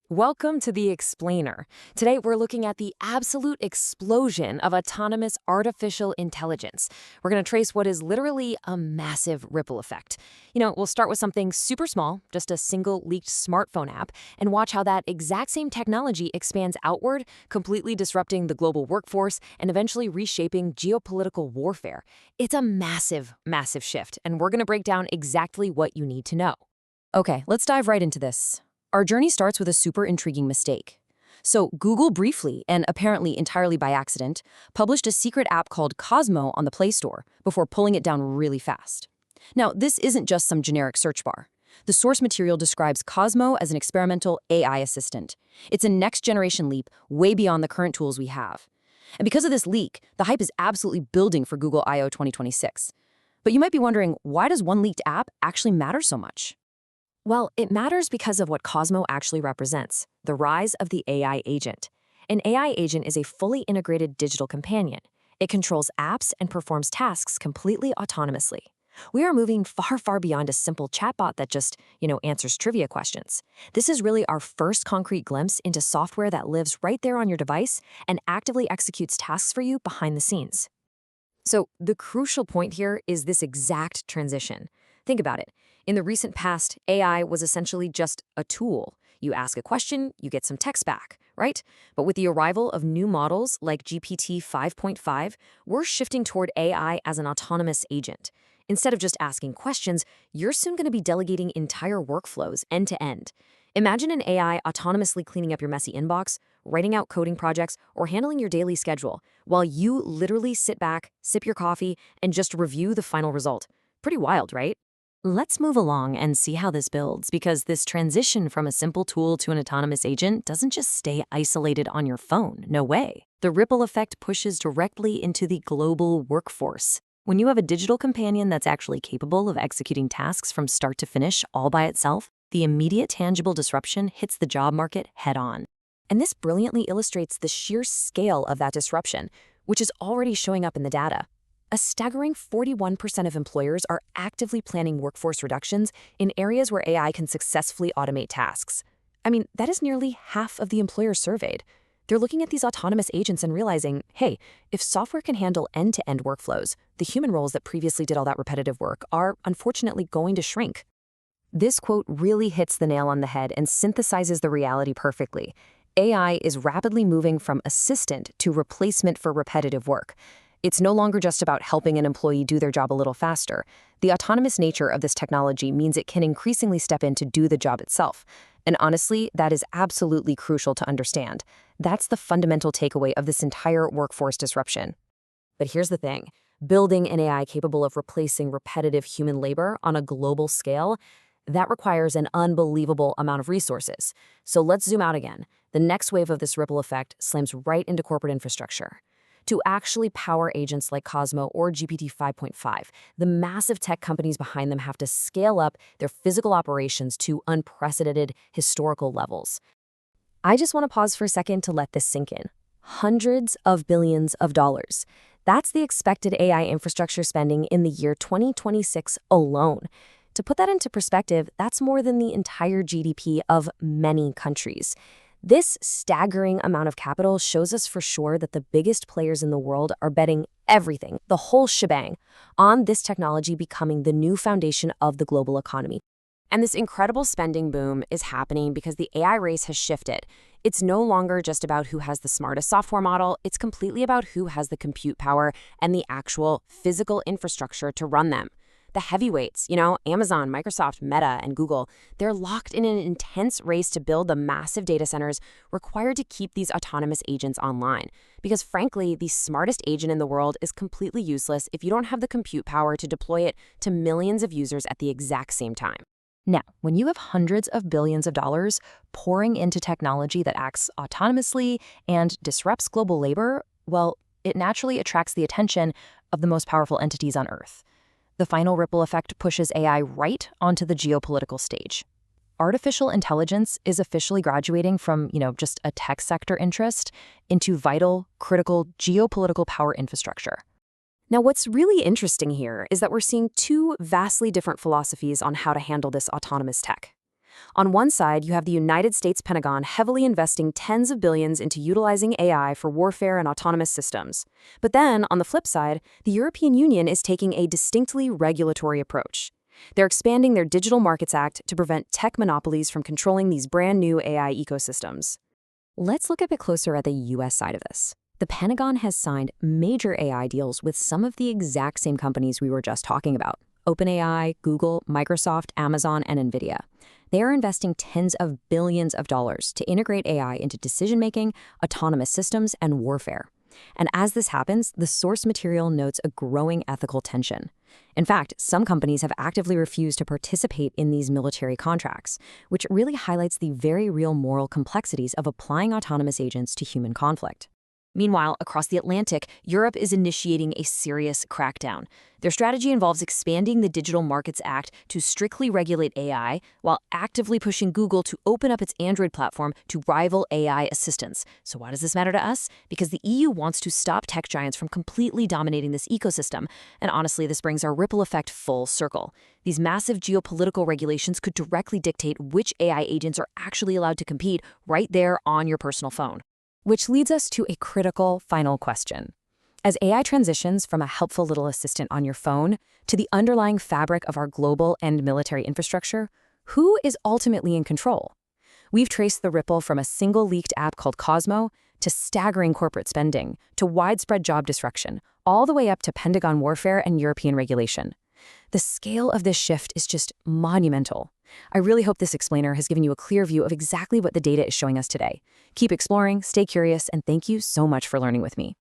Welcome to The Explainer. Today, we're looking at the absolute explosion of autonomous artificial intelligence. We're going to trace what is literally a massive ripple effect. We'll start with something super small, just a single leaked smartphone app, and watch how that exact same technology expands outward, completely disrupting the global workforce and eventually reshaping geopolitical warfare. It's a massive, massive shift, and we're going to break down exactly what you need to know. Okay, let's dive right into this. Our journey starts with a super intriguing mistake. So Google briefly, and apparently entirely by accident, published a secret app called Cosmo on the Play Store before pulling it down really fast. Now, this isn't just some generic search bar. The source material describes Cosmo as an experimental AI assistant. It's a next-generation leap way beyond the current tools we have. And because of this leak, the hype is absolutely building for Google I/O 2026. But you might be wondering, why does one leaked app actually matter so much? Well, it matters because of what Cosmo actually represents, the rise of the AI agent. An AI agent is a fully integrated digital companion. It controls apps and performs tasks completely autonomously. We are moving far, far beyond a simple chatbot that just, answers trivia questions. This is really our first concrete glimpse into software that lives right there on your device and actively executes tasks for you behind the scenes. So the crucial point here is this exact transition. Think about it. In the recent past, AI was essentially just a tool. You ask a question, you get some text back, right? But with the arrival of new models like GPT 5.5, we're shifting toward AI as an autonomous agent. Instead of just asking questions, you're soon going to be delegating entire workflows end to end. Imagine an AI autonomously cleaning up your messy inbox, writing out coding projects, or handling your daily schedule, while you literally sit back, sip your coffee, and just review the final result. Pretty wild, right? Let's move along and see how this builds, because this transition from a simple tool to an autonomous agent doesn't just stay isolated on your phone. No way. The ripple effect pushes directly into the global workforce. When you have a digital companion that's actually capable of executing tasks from start to finish all by itself, the immediate tangible disruption hits the job market head-on. And this brilliantly illustrates the sheer scale of that disruption, which is already showing up in the data. A staggering 41% of employers are actively planning workforce reductions in areas where AI can successfully automate tasks. I mean, that is nearly half of the employers surveyed. They're looking at these autonomous agents and realizing, hey, if software can handle end-to-end workflows, the human roles that previously did all that repetitive work are unfortunately going to shrink. This quote really hits the nail on the head and synthesizes the reality perfectly. AI is rapidly moving from assistant to replacement for repetitive work. It's no longer just about helping an employee do their job a little faster. The autonomous nature of this technology means it can increasingly step in to do the job itself. And honestly, that is absolutely crucial to understand. That's the fundamental takeaway of this entire workforce disruption. But here's the thing. Building an AI capable of replacing repetitive human labor on a global scale, that requires an unbelievable amount of resources. So let's zoom out again. The next wave of this ripple effect slams right into corporate infrastructure. To actually power agents like Cosmo or GPT 5.5, the massive tech companies behind them have to scale up their physical operations to unprecedented historical levels. I just want to pause for a second to let this sink in. Hundreds of billions of dollars. That's the expected AI infrastructure spending in the year 2026 alone. To put that into perspective, that's more than the entire GDP of many countries. This staggering amount of capital shows us for sure that the biggest players in the world are betting everything, the whole shebang, on this technology becoming the new foundation of the global economy. And this incredible spending boom is happening because the AI race has shifted. It's no longer just about who has the smartest software model, it's completely about who has the compute power and the actual physical infrastructure to run them. The heavyweights, Amazon, Microsoft, Meta, and Google, they're locked in an intense race to build the massive data centers required to keep these autonomous agents online. Because frankly, the smartest agent in the world is completely useless if you don't have the compute power to deploy it to millions of users at the exact same time. Now, when you have hundreds of billions of dollars pouring into technology that acts autonomously and disrupts global labor, well, it naturally attracts the attention of the most powerful entities on Earth. The final ripple effect pushes AI right onto the geopolitical stage. Artificial intelligence is officially graduating from, just a tech sector interest into vital, critical geopolitical power infrastructure. Now, what's really interesting here is that we're seeing two vastly different philosophies on how to handle this autonomous tech. On one side, you have the United States Pentagon heavily investing tens of billions into utilizing AI for warfare and autonomous systems. But then, on the flip side, the European Union is taking a distinctly regulatory approach. They're expanding their Digital Markets Act to prevent tech monopolies from controlling these brand new AI ecosystems. Let's look a bit closer at the US side of this. The Pentagon has signed major AI deals with some of the exact same companies we were just talking about: OpenAI, Google, Microsoft, Amazon, and NVIDIA. They are investing tens of billions of dollars to integrate AI into decision-making, autonomous systems, and warfare. And as this happens, the source material notes a growing ethical tension. In fact, some companies have actively refused to participate in these military contracts, which really highlights the very real moral complexities of applying autonomous agents to human conflict. Meanwhile, across the Atlantic, Europe is initiating a serious crackdown. Their strategy involves expanding the Digital Markets Act to strictly regulate AI, while actively pushing Google to open up its Android platform to rival AI assistants. So why does this matter to us? Because the EU wants to stop tech giants from completely dominating this ecosystem. And honestly, this brings our ripple effect full circle. These massive geopolitical regulations could directly dictate which AI agents are actually allowed to compete right there on your personal phone. Which leads us to a critical final question. As AI transitions from a helpful little assistant on your phone to the underlying fabric of our global and military infrastructure, who is ultimately in control? We've traced the ripple from a single leaked app called Cosmo to staggering corporate spending, to widespread job destruction, all the way up to Pentagon warfare and European regulation. The scale of this shift is just monumental. I really hope this explainer has given you a clear view of exactly what the data is showing us today. Keep exploring, stay curious, and thank you so much for learning with me.